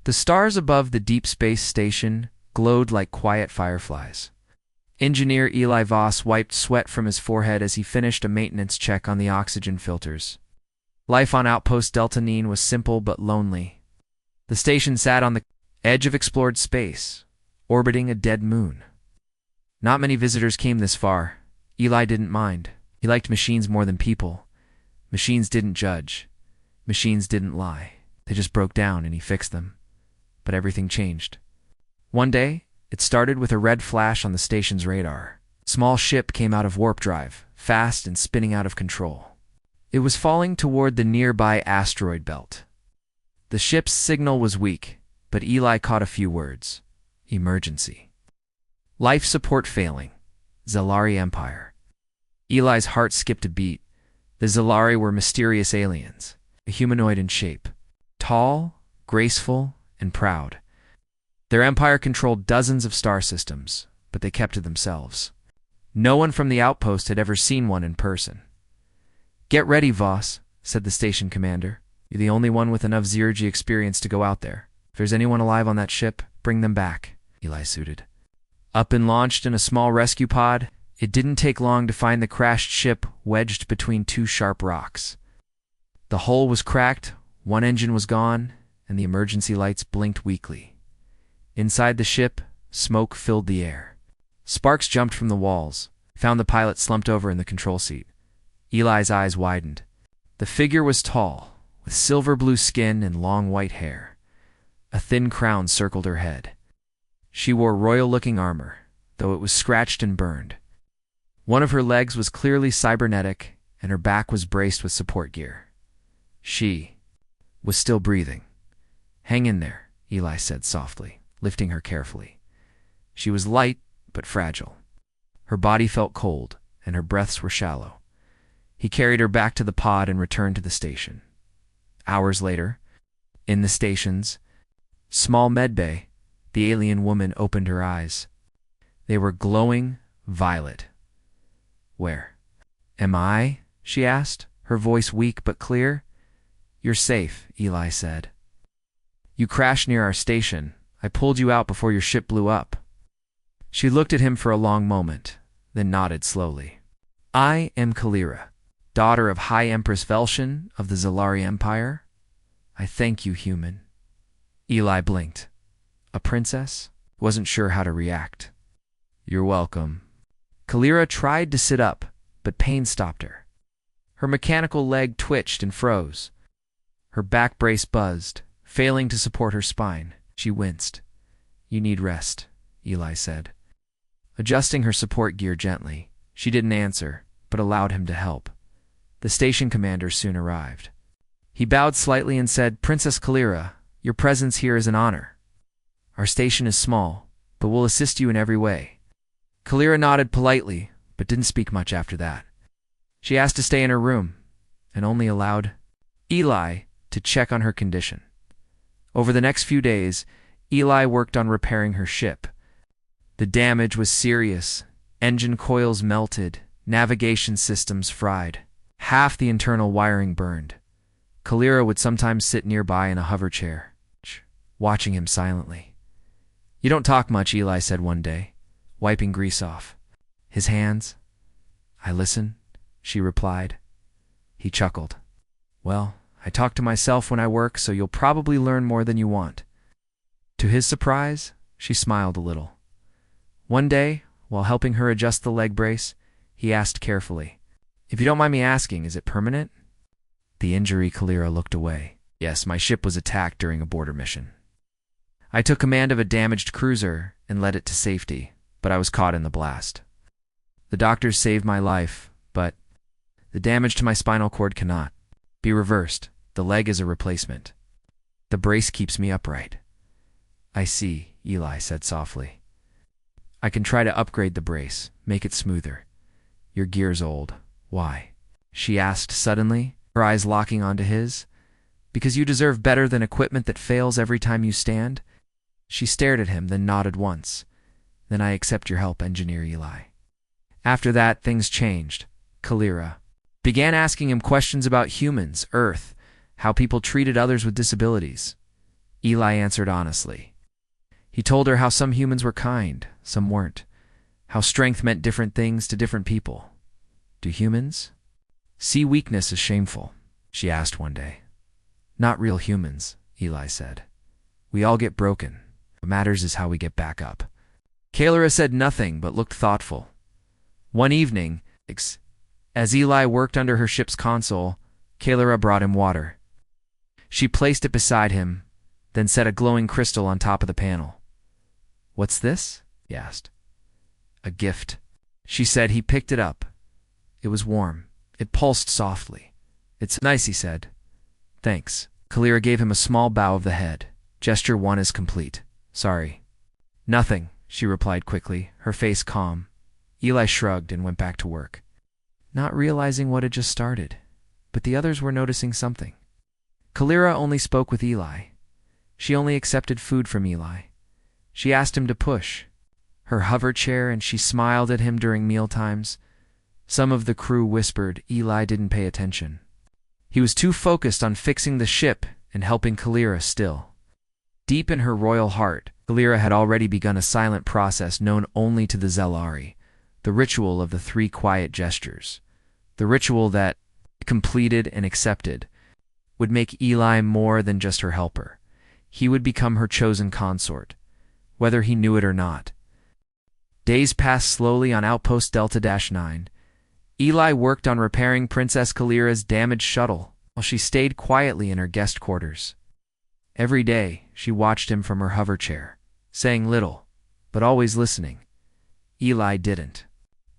The stars above the deep space station glowed like quiet fireflies. Engineer Eli Voss wiped sweat from his forehead as he finished a maintenance check on the oxygen filters. Life on Outpost Delta Nine was simple but lonely. The station sat on the edge of explored space, orbiting a dead moon. Not many visitors came this far. Eli didn't mind. He liked machines more than people. Machines didn't judge. Machines didn't lie. They just broke down and he fixed them. But everything changed. One day, it started with a red flash on the station's radar. A small ship came out of warp drive, fast and spinning out of control. It was falling toward the nearby asteroid belt. The ship's signal was weak, but Eli caught a few words. Emergency. Life support failing. Zalari Empire. Eli's heart skipped a beat. The Zalari were mysterious aliens, a humanoid in shape. Tall, graceful, and proud. Their empire controlled dozens of star systems, but they kept to themselves. No one from the outpost had ever seen one in person. "Get ready, Voss," said the station commander. "You're the only one with enough zero-G experience to go out there. If there's anyone alive on that ship, bring them back." Eli suited. Up and launched in a small rescue pod, it didn't take long to find the crashed ship wedged between two sharp rocks. The hull was cracked, one engine was gone, and the emergency lights blinked weakly. Inside the ship, smoke filled the air. Sparks jumped from the walls, found the pilot slumped over in the control seat. Eli's eyes widened. The figure was tall, with silver-blue skin and long white hair. A thin crown circled her head. She wore royal-looking armor, though it was scratched and burned. One of her legs was clearly cybernetic, and her back was braced with support gear. She was still breathing. "Hang in there," Eli said softly, lifting her carefully. She was light, but fragile. Her body felt cold, and her breaths were shallow. He carried her back to the pod and returned to the station. Hours later, in the station's small medbay, the alien woman opened her eyes. They were glowing violet. "Where am I?" she asked, her voice weak but clear. "You're safe," Eli said. "You crashed near our station. I pulled you out before your ship blew up." She looked at him for a long moment, then nodded slowly. "I am Kalira, daughter of High Empress Velshin of the Zalari Empire. I thank you, human." Eli blinked. A princess? Wasn't sure how to react. "You're welcome." Kalira tried to sit up, but pain stopped her. Her mechanical leg twitched and froze. Her back brace buzzed, failing to support her spine. She winced. "You need rest," Eli said. Adjusting her support gear gently, she didn't answer, but allowed him to help. The station commander soon arrived. He bowed slightly and said, "Princess Kalira, your presence here is an honor. Our station is small, but we'll assist you in every way." Kalira nodded politely, but didn't speak much after that. She asked to stay in her room, and only allowed Eli to check on her condition. Over the next few days, Eli worked on repairing her ship. The damage was serious. Engine coils melted, navigation systems fried. Half the internal wiring burned. Kalira would sometimes sit nearby in a hover chair, watching him silently. "You don't talk much," Eli said one day, wiping grease off his hands. "I listen," she replied. He chuckled. "Well, I talk to myself when I work, so you'll probably learn more than you want." To his surprise, she smiled a little. One day, while helping her adjust the leg brace, he asked carefully, "If you don't mind me asking, is it permanent?" The injury, Kalira looked away. "Yes, my ship was attacked during a border mission. I took command of a damaged cruiser and led it to safety, but I was caught in the blast. The doctors saved my life, but the damage to my spinal cord cannot be reversed. The leg is a replacement. The brace keeps me upright." "I see," Eli said softly. "I can try to upgrade the brace, make it smoother. Your gear's old. Why?" she asked suddenly, her eyes locking onto his. "Because you deserve better than equipment that fails every time you stand?" She stared at him, then nodded once. "Then I accept your help, Engineer Eli." After that, things changed. Kalira began asking him questions about humans, Earth, how people treated others with disabilities. Eli answered honestly. He told her how some humans were kind, some weren't. How strength meant different things to different people. Do humans see weakness as shameful? She asked one day. Not real humans, Eli said. We all get broken. What matters is how we get back up. Kalira said nothing but looked thoughtful. One evening, as Eli worked under her ship's console, Kalira brought him water. She placed it beside him, then set a glowing crystal on top of the panel. What's this? He asked. A gift. She said. He picked it up. It was warm. It pulsed softly. It's nice, he said. Thanks. Kalira gave him a small bow of the head. Gesture 1 is complete. Sorry. Nothing, she replied quickly, her face calm. Eli shrugged and went back to work, not realizing what had just started. But the others were noticing something. Kalira only spoke with Eli. She only accepted food from Eli. She asked him to push her hover chair, and she smiled at him during mealtimes. Some of the crew whispered Eli didn't pay attention. He was too focused on fixing the ship and helping Kalira still. Deep in her royal heart, Kalira had already begun a silent process known only to the Zelari, the ritual of the 3 quiet gestures. The ritual that, completed and accepted, would make Eli more than just her helper. He would become her chosen consort, whether he knew it or not. Days passed slowly on Outpost Delta-9. Eli worked on repairing Princess Kalira's damaged shuttle while she stayed quietly in her guest quarters. Every day, she watched him from her hover chair, saying little, but always listening. Eli didn't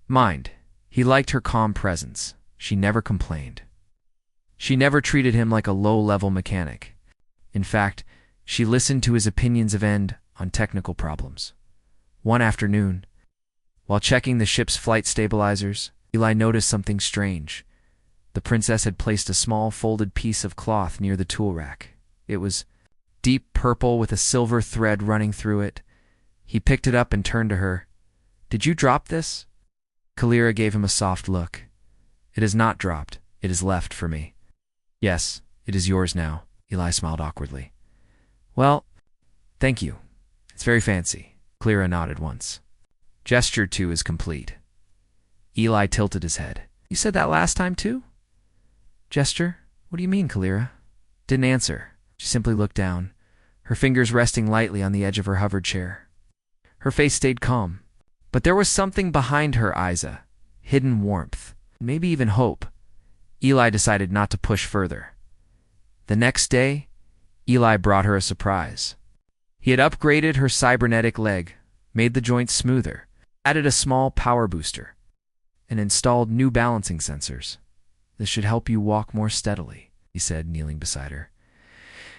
mind. He liked her calm presence. She never complained. She never treated him like a low-level mechanic. In fact, she listened to his opinions of end on technical problems. One afternoon, while checking the ship's flight stabilizers, Eli noticed something strange. The princess had placed a small folded piece of cloth near the tool rack. It was deep purple with a silver thread running through it. He picked it up and turned to her. Did you drop this? Kalira gave him a soft look. It is not dropped. It is left for me. Yes, it is yours now. Eli smiled awkwardly. Well, thank you. It's very fancy. Kalira nodded once. Gesture 2 is complete. Eli tilted his head. You said that last time too? Gesture? What do you mean, Kalira? Didn't answer. She simply looked down, her fingers resting lightly on the edge of her hovered chair. Her face stayed calm, but there was something behind her eyes, a hidden warmth, maybe even hope. Eli decided not to push further. The next day, Eli brought her a surprise. He had upgraded her cybernetic leg, made the joints smoother, added a small power booster, and installed new balancing sensors. This should help you walk more steadily, he said, kneeling beside her.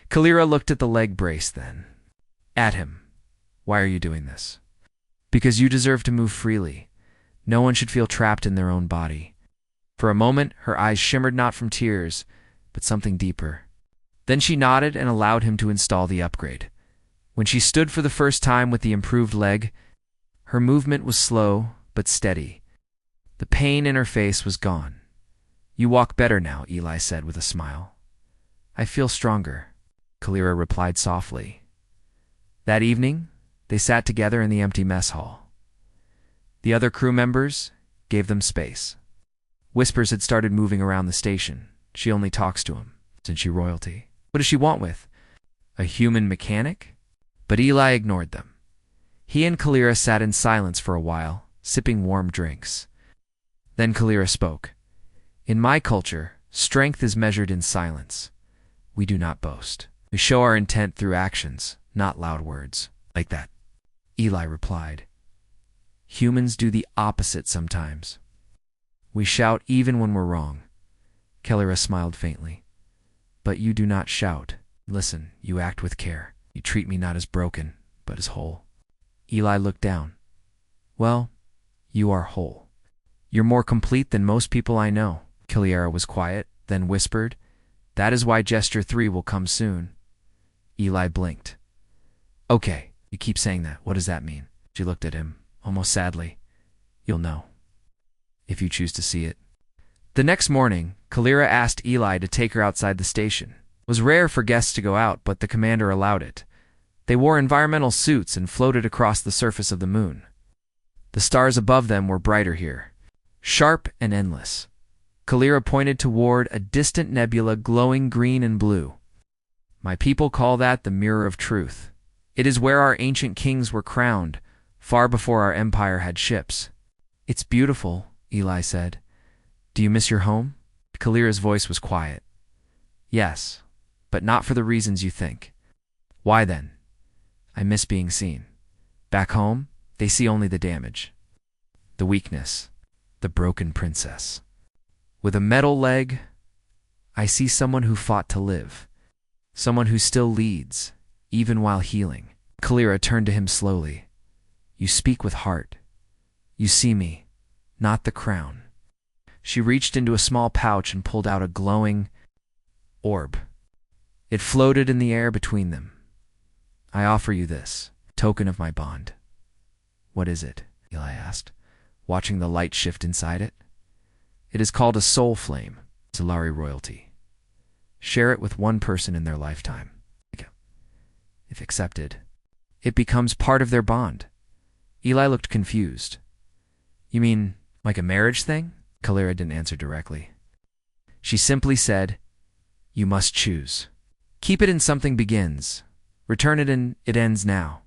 Kalira looked at the leg brace then. At him. Why are you doing this? Because you deserve to move freely. No one should feel trapped in their own body. For a moment, her eyes shimmered not from tears, but something deeper. Then she nodded and allowed him to install the upgrade. When she stood for the first time with the improved leg, her movement was slow but steady. The pain in her face was gone. You walk better now, Eli said with a smile. I feel stronger, Kalira replied softly. That evening, they sat together in the empty mess hall. The other crew members gave them space. Whispers had started moving around the station. She only talks to him, since she royalty. What does she want with? A human mechanic? But Eli ignored them. He and Kalira sat in silence for a while, sipping warm drinks. Then Kalira spoke. In my culture, strength is measured in silence. We do not boast. We show our intent through actions, not loud words. Like that, Eli replied. Humans do the opposite sometimes. We shout even when we're wrong. Kalira smiled faintly. But you do not shout. Listen, you act with care. You treat me not as broken, but as whole. Eli looked down. Well, you are whole. You're more complete than most people I know. Kalira was quiet, then whispered, That is why Gesture 3 will come soon. Eli blinked. Okay, you keep saying that. What does that mean? She looked at him, almost sadly. You'll know, if you choose to see it. The next morning, Kalira asked Eli to take her outside the station. was rare for guests to go out, but the commander allowed it. They wore environmental suits and floated across the surface of the moon. The stars above them were brighter here, sharp and endless. Kalira pointed toward a distant nebula glowing green and blue. My people call that the Mirror of Truth. It is where our ancient kings were crowned, far before our empire had ships. It's beautiful, Eli said. Do you miss your home? Kalira's voice was quiet. Yes, but not for the reasons you think. Why then? I miss being seen. Back home, they see only the damage, the weakness, the broken princess. With a metal leg, I see someone who fought to live, someone who still leads, even while healing. Kalira turned to him slowly. You speak with heart. You see me, not the crown. She reached into a small pouch and pulled out a glowing orb. It floated in the air between them. I offer you this, token of my bond. What is it? Eli asked, watching the light shift inside it. It is called a soul flame, Solari royalty. Share it with one person in their lifetime. If accepted, it becomes part of their bond. Eli looked confused. You mean, like a marriage thing? Kalira didn't answer directly. She simply said, you must choose. Keep it and something begins. Return it and it ends now.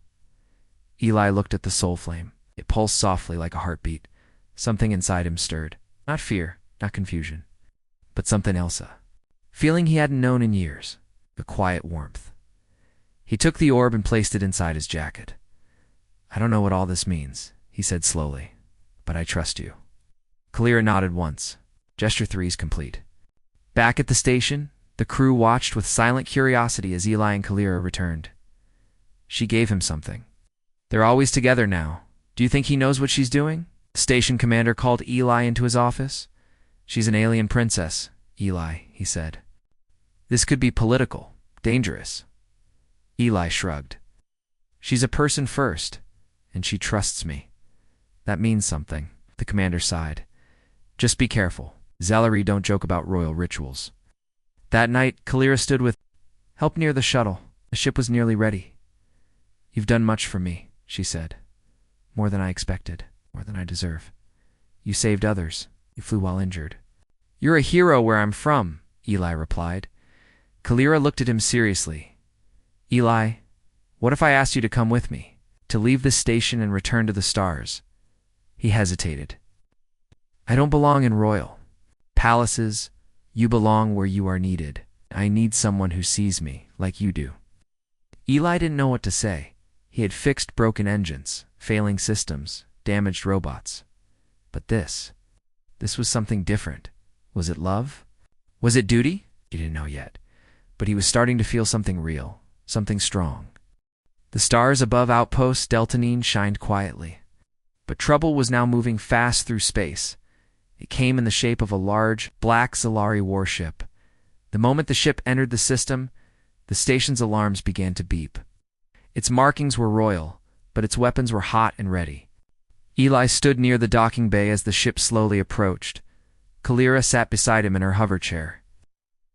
Eli looked at the soul flame. It pulsed softly like a heartbeat. Something inside him stirred. Not fear, not confusion, but something else. A feeling he hadn't known in years. A quiet warmth. He took the orb and placed it inside his jacket. I don't know what all this means, he said slowly, but I trust you. Kalira nodded once. Gesture 3 is complete. Back at the station, the crew watched with silent curiosity as Eli and Kalira returned. She gave him something. They're always together now. Do you think he knows what she's doing? The station commander called Eli into his office. She's an alien princess, Eli, he said. This could be political, dangerous. Eli shrugged. She's a person first, and she trusts me. That means something, the commander sighed. Just be careful. Zellery don't joke about royal rituals. That night, Kalira stood with help near the shuttle. The ship was nearly ready. You've done much for me, she said. More than I expected, more than I deserve. You saved others. You flew while injured. You're a hero where I'm from, Eli replied. Kalira looked at him seriously. Eli, what if I asked you to come with me, to leave this station and return to the stars? He hesitated. I don't belong in royal palaces. You belong where you are needed. I need someone who sees me, like you do. Eli didn't know what to say. He had fixed broken engines, failing systems, damaged robots. But this was something different. Was it love? Was it duty? He didn't know yet. But he was starting to feel something real, something strong. The stars above Outpost Deltanine shined quietly. But trouble was now moving fast through space. It came in the shape of a large, black Solari warship. The moment the ship entered the system, the station's alarms began to beep. Its markings were royal, but its weapons were hot and ready. Eli stood near the docking bay as the ship slowly approached. Kalira sat beside him in her hover chair.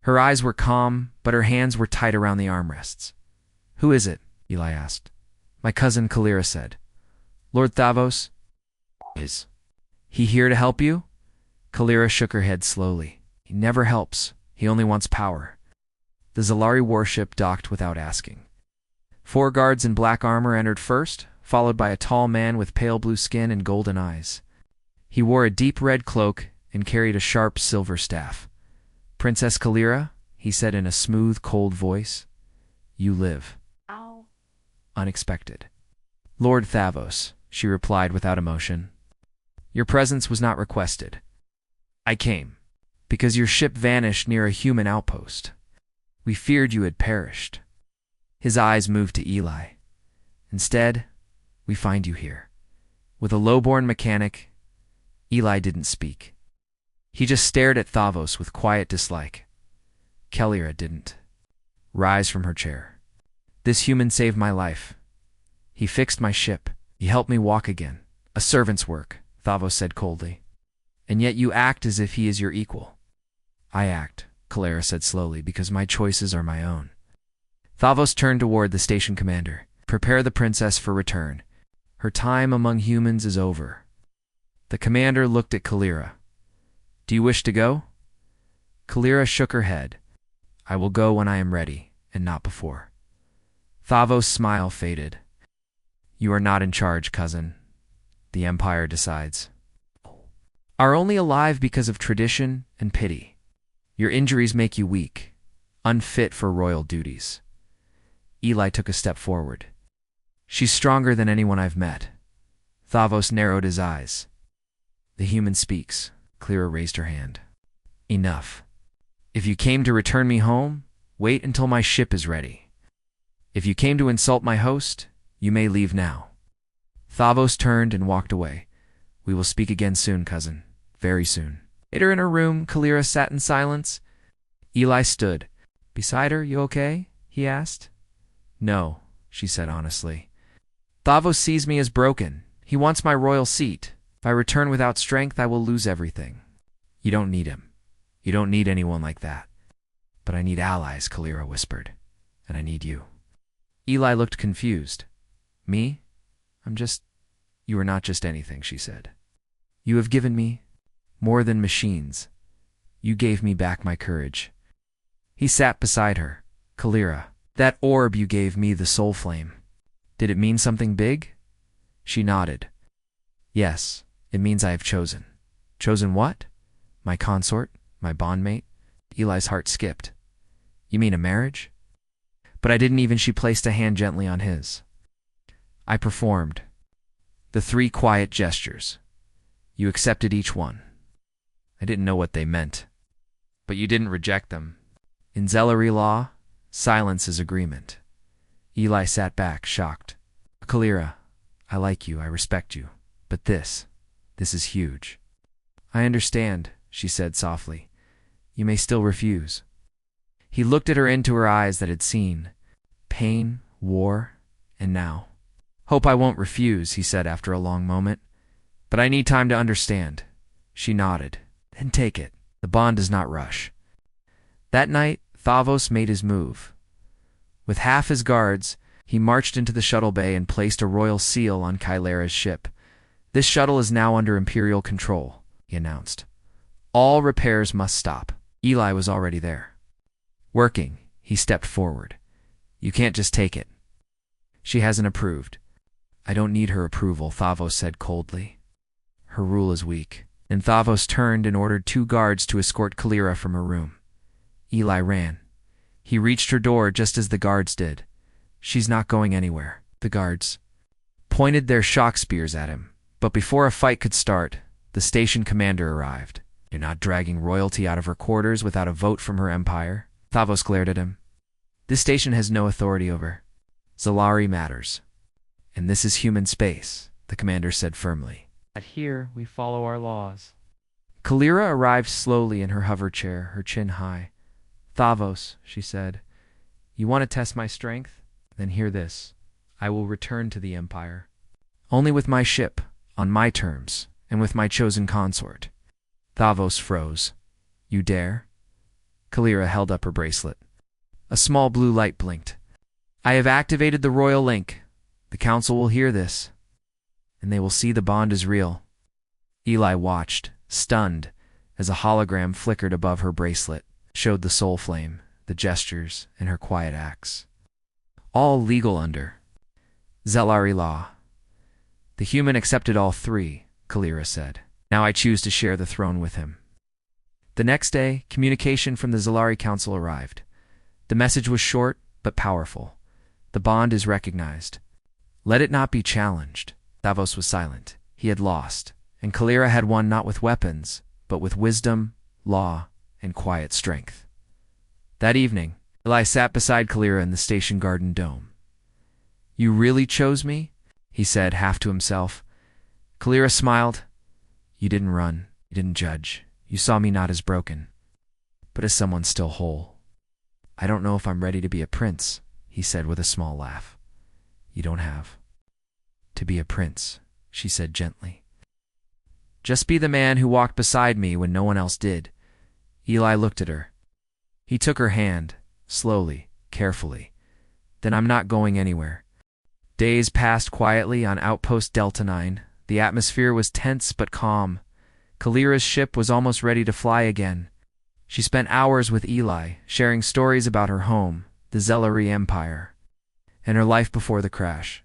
Her eyes were calm, but her hands were tight around the armrests. Who is it? Eli asked. My cousin, Kalira said. Lord Thavos? Is he here to help you? Kalira shook her head slowly. He never helps. He only wants power. The Zalari warship docked without asking. 4 guards in black armor entered first, followed by a tall man with pale blue skin and golden eyes. He wore a deep red cloak and carried a sharp silver staff. Princess Kalira, he said in a smooth, cold voice, you live. Ow. Unexpected. Lord Thavos, she replied without emotion. Your presence was not requested. I came, because your ship vanished near a human outpost. We feared you had perished. His eyes moved to Eli. Instead, we find you here. With a lowborn mechanic, Eli didn't speak. He just stared at Thavos with quiet dislike. Kalira didn't rise from her chair. This human saved my life. He fixed my ship. He helped me walk again. A servant's work, Thavos said coldly. And yet you act as if he is your equal. I act Calera said slowly, because my choices are my own. Thavos turned toward the station commander. Prepare the princess for return. Her time among humans is over. The commander looked at Calera. Do you wish to go? Calera shook her head. I will go when I am ready, and not before. Thavos' smile faded. You are not in charge, cousin. The Empire decides. Are only alive because of tradition and pity. Your injuries make you weak, unfit for royal duties. Eli took a step forward. She's stronger than anyone I've met. Thavos narrowed his eyes. The human speaks. Calera raised her hand. Enough. If you came to return me home, wait until my ship is ready. If you came to insult my host, you may leave now. Thavos turned and walked away. We will speak again soon, cousin. Very soon. Later in her room, Calera sat in silence. Eli stood. Beside her, you okay? He asked. No, she said honestly. Thavos sees me as broken. He wants my royal seat. If I return without strength, I will lose everything. You don't need him. You don't need anyone like that. But I need allies, Calera whispered. And I need you. Eli looked confused. Me? You are not just anything, she said. You have given me more than machines. You gave me back my courage. He sat beside her. Calera, that orb you gave me, the soul flame. Did it mean something big? She nodded. Yes, it means I have chosen. Chosen what? My consort? My bondmate? Eli's heart skipped. You mean a marriage? But I didn't even. She placed a hand gently on his. I performed. The 3 quiet gestures. You accepted each one. I didn't know what they meant. But you didn't reject them. In Zelari law, silence is agreement. Eli sat back, shocked. Calera, I like you, I respect you. But this is huge. I understand, she said softly. You may still refuse. He looked at her into her eyes that had seen pain, war, and now. Hope I won't refuse, he said after a long moment. But I need time to understand. She nodded. Then take it. The bond does not rush. That night, Thavos made his move. With half his guards, he marched into the shuttle bay and placed a royal seal on Calera's ship. This shuttle is now under Imperial control, he announced. All repairs must stop. Eli was already there. Working, he stepped forward. You can't just take it. She hasn't approved. I don't need her approval, Thavos said coldly. Her rule is weak. And Thavos turned and ordered 2 guards to escort Calera from her room. Eli ran. He reached her door just as the guards did. She's not going anywhere. The guards pointed their shock spears at him. But before a fight could start, the station commander arrived. You're not dragging royalty out of her quarters without a vote from her empire. Thavos glared at him. This station has no authority over. Zelari matters. And this is human space, the commander said firmly. At here, we follow our laws. Calera arrived slowly in her hover chair, her chin high. Thavos, she said, you want to test my strength? Then hear this. I will return to the Empire. Only with my ship, on my terms, and with my chosen consort. Thavos froze. You dare? Calera held up her bracelet. A small blue light blinked. I have activated the royal link. The council will hear this, and they will see the bond is real. Eli watched, stunned, as a hologram flickered above her bracelet, showed the soul flame, the gestures, and her quiet acts. All legal under Zelari law. The human accepted all 3, Calera said. Now I choose to share the throne with him. The next day, communication from the Zelari Council arrived. The message was short, but powerful. The bond is recognized. Let it not be challenged. Thavos was silent. He had lost, and Calera had won not with weapons, but with wisdom, law, and quiet strength. That evening, Eli sat beside Calera in the station garden dome. You really chose me? He said, half to himself. Calera smiled. You didn't run. You didn't judge. You saw me not as broken, but as someone still whole. I don't know if I'm ready to be a prince, he said with a small laugh. You don't have to be a prince, she said gently. Just be the man who walked beside me when no one else did. Eli looked at her. He took her hand, slowly, carefully. Then I'm not going anywhere. Days passed quietly on Outpost Delta 9. The atmosphere was tense but calm. Kalira's ship was almost ready to fly again. She spent hours with Eli, sharing stories about her home, the Zelari Empire, and her life before the crash.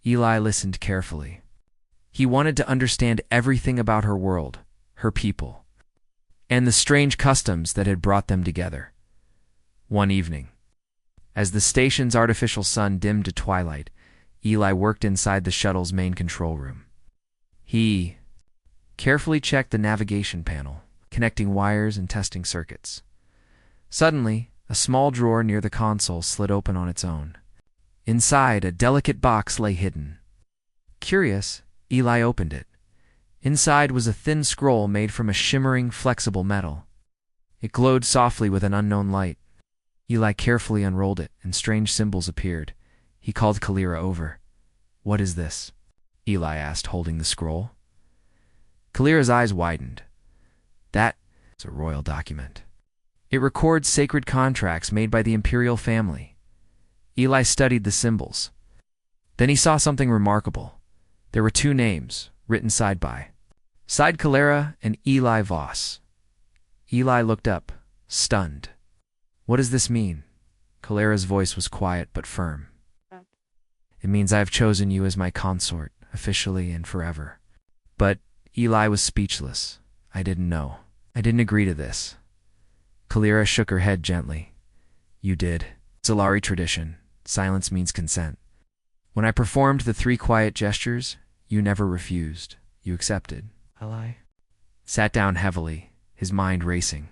Eli listened carefully. He wanted to understand everything about her world, her people, and the strange customs that had brought them together. One evening, as the station's artificial sun dimmed to twilight, Eli worked inside the shuttle's main control room. He carefully checked the navigation panel, connecting wires and testing circuits. Suddenly, a small drawer near the console slid open on its own. Inside, a delicate box lay hidden. Curious, Eli opened it. Inside was a thin scroll made from a shimmering, flexible metal. It glowed softly with an unknown light. Eli carefully unrolled it, and strange symbols appeared. He called Kalira over. "What is this?" Eli asked, holding the scroll. Kalira's eyes widened. "That is a royal document. It records sacred contracts made by the imperial family." Eli studied the symbols. Then he saw something remarkable. There were two names, written side by side, Kalira and Eli Voss. Eli looked up, stunned. "What does this mean?" Kalira's voice was quiet but firm. "It means I have chosen you as my consort, officially and forever." But Eli was speechless. "I didn't know. I didn't agree to this." Kalira shook her head gently. "You did. Zelari tradition. Silence means consent. When I performed the 3 quiet gestures, you never refused. You accepted." Eli sat down heavily, his mind racing.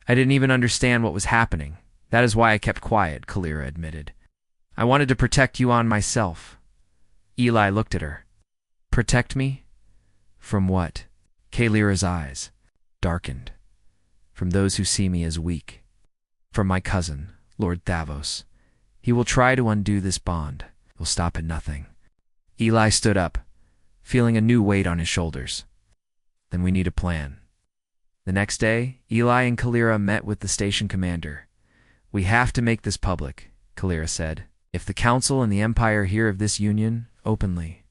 "I didn't even understand what was happening. That is why I kept quiet," Kalira admitted. "I wanted to protect you on myself." Eli looked at her. "Protect me? From what?" Kalira's eyes darkened. "From those who see me as weak. From my cousin, Lord Thavos. He will try to undo this bond. Will stop at nothing." Eli stood up, feeling a new weight on his shoulders. "Then we need a plan." The next day, Eli and Kalira met with the station commander. "We have to make this public," Kalira said. "If the Council and the Empire hear of this union openly,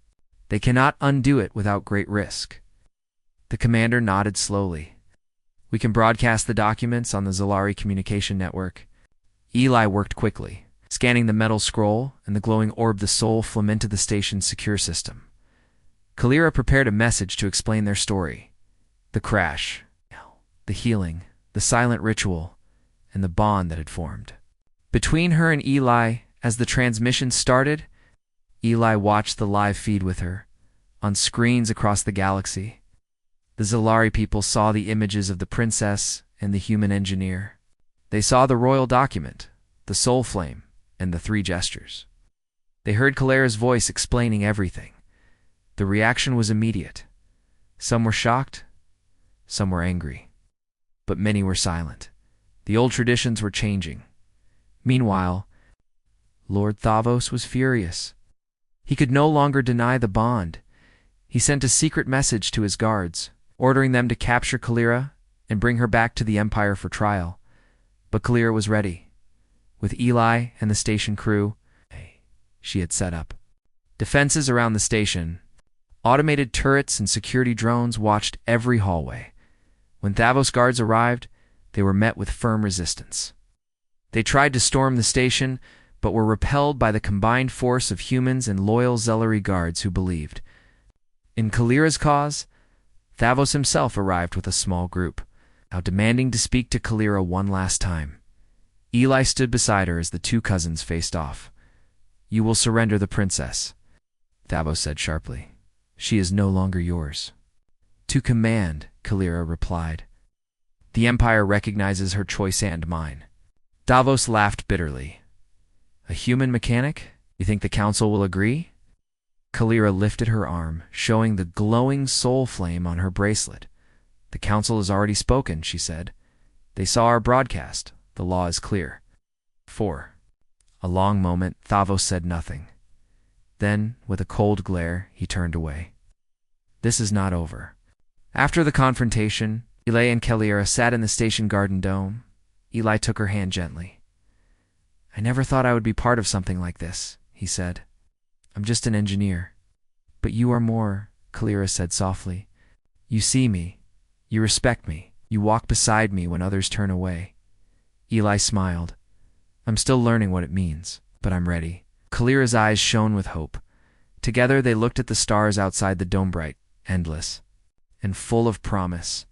they cannot undo it without great risk." The commander nodded slowly. "We can broadcast the documents on the Zelari communication network." Eli worked quickly, scanning the metal scroll and the glowing orb the soul flew into the station's secure system. Kalira prepared a message to explain their story. The crash, the healing, the silent ritual, and the bond that had formed. Between her and Eli, as the transmission started, Eli watched the live feed with her, on screens across the galaxy. The Zelari people saw the images of the princess and the human engineer. They saw the royal document, the soul flame, and the 3 gestures. They heard Kalira's voice explaining everything. The reaction was immediate. Some were shocked, some were angry, but many were silent. The old traditions were changing. Meanwhile, Lord Thavos was furious. He could no longer deny the bond. He sent a secret message to his guards, ordering them to capture Kalira and bring her back to the Empire for trial. But Kalira was ready. With Eli and the station crew, she had set up defenses around the station. Automated turrets and security drones watched every hallway. When Thavos guards arrived, they were met with firm resistance. They tried to storm the station, but were repelled by the combined force of humans and loyal Zelari guards who believed. In Kalira's cause, Thavos himself arrived with a small group, now demanding to speak to Kalira one last time. Eli stood beside her as the 2 cousins faced off. "You will surrender the princess," Thavos said sharply. "She is no longer yours." "To command," Kalira replied. "The Empire recognizes her choice and mine." Thavos laughed bitterly. "A human mechanic? You think the Council will agree?" Kalira lifted her arm, showing the glowing soul flame on her bracelet. "The Council has already spoken," she said. "They saw our broadcast. The law is clear." For a long moment, Thavos said nothing. Then, with a cold glare, he turned away. This is not over. After the confrontation, Eli and Kalira sat in the station garden dome. Eli took her hand gently. "I never thought I would be part of something like this," he said. "I'm just an engineer." "But you are more," Kalira said softly. "You see me. You respect me. You walk beside me when others turn away." Eli smiled. "I'm still learning what it means, but I'm ready." Kalira's eyes shone with hope. Together they looked at the stars outside the dome, bright, endless, and full of promise.